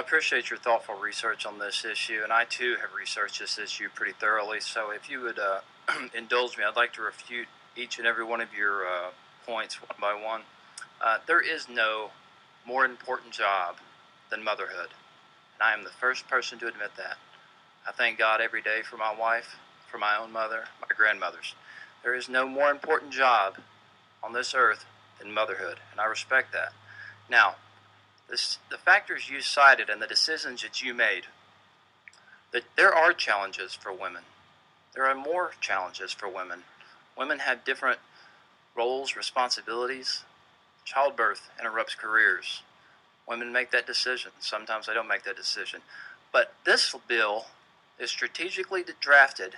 appreciate your thoughtful research on this issue, and I too have researched this issue pretty thoroughly. So if you would indulge me, I'd like to refute each and every one of your points one by one. There is no more important job than motherhood, and I am the first person to admit that. I thank God every day for my wife, for my own mother, my grandmothers. There is no more important job on this earth than motherhood, and I respect that. Now, the factors you cited and the decisions that you made, that there are challenges for women. There are more challenges for women. Women have different roles, responsibilities. Childbirth interrupts careers. Women make that decision. Sometimes they don't make that decision. But this bill is strategically drafted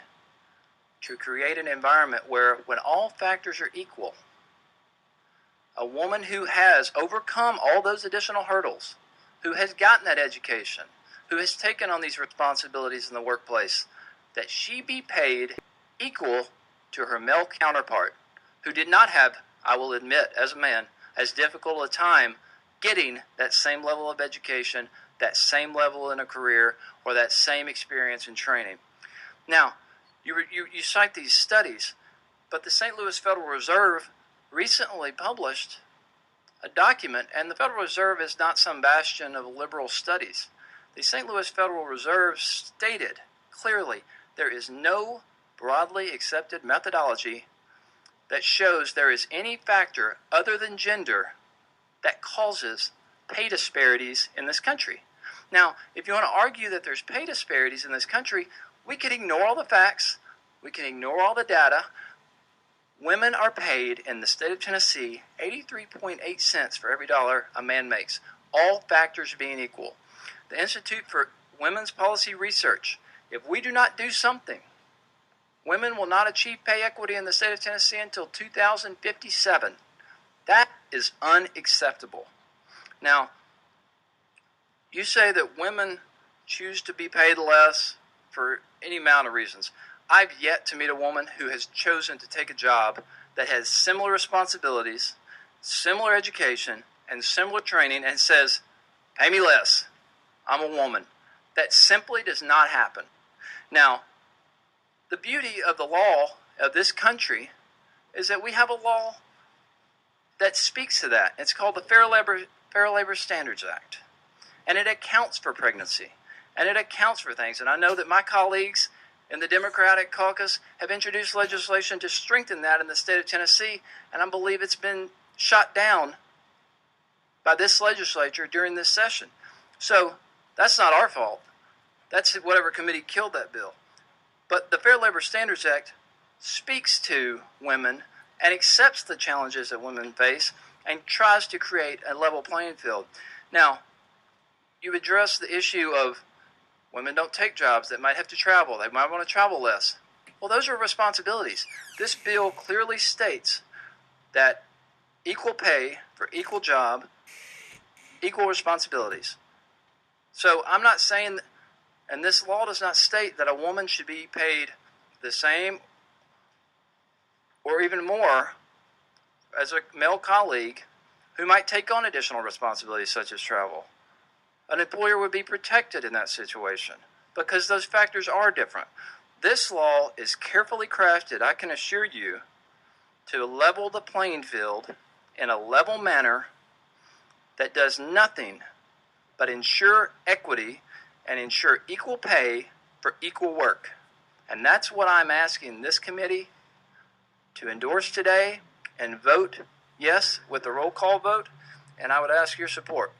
to create an environment where, when all factors are equal, a woman who has overcome all those additional hurdles, who has gotten that education, who has taken on these responsibilities in the workplace, that she be paid equal to her male counterpart, who did not have, I will admit, as a man, as difficult a time getting that same level of education, that same level in a career, or that same experience in training. Now, you cite these studies, but the St. Louis Federal Reserve recently published a document, and the Federal Reserve is not some bastion of liberal studies. The St. Louis Federal Reserve stated clearly there is no broadly accepted methodology that shows there is any factor other than gender that causes pay disparities in this country. Now, if you want to argue that there's pay disparities in this country, we can ignore all the facts, we can ignore all the data. Women are paid in the state of Tennessee 83.8 cents for every dollar a man makes, all factors being equal. The Institute for Women's Policy Research, if we do not do something, women will not achieve pay equity in the state of Tennessee until 2057. That is unacceptable. Now, you say that women choose to be paid less for any amount of reasons. I've yet to meet a woman who has chosen to take a job that has similar responsibilities, similar education, and similar training and says, pay me less, I'm a woman. That simply does not happen. Now, the beauty of the law of this country is that we have a law that speaks to that. It's called the Fair Labor Standards Act. And it accounts for pregnancy. And it accounts for things. And I know that my colleagues in the Democratic caucus have introduced legislation to strengthen that in the state of Tennessee, and I believe it's been shot down by this legislature during this session. So that's not our fault. That's whatever committee killed that bill. But the Fair Labor Standards Act speaks to women and accepts the challenges that women face and tries to create a level playing field. Now, you address the issue of women don't take jobs that might have to travel. They might want to travel less. Well, those are responsibilities. This bill clearly states that equal pay for equal job, equal responsibilities. So I'm not saying, and this law does not state that a woman should be paid the same or even more as a male colleague who might take on additional responsibilities such as travel. An employer would be protected in that situation because those factors are different. This law is carefully crafted, I can assure you, to level the playing field in a level manner that does nothing but ensure equity and ensure equal pay for equal work. And that's what I'm asking this committee to endorse today and vote yes with the roll call vote, and I would ask your support.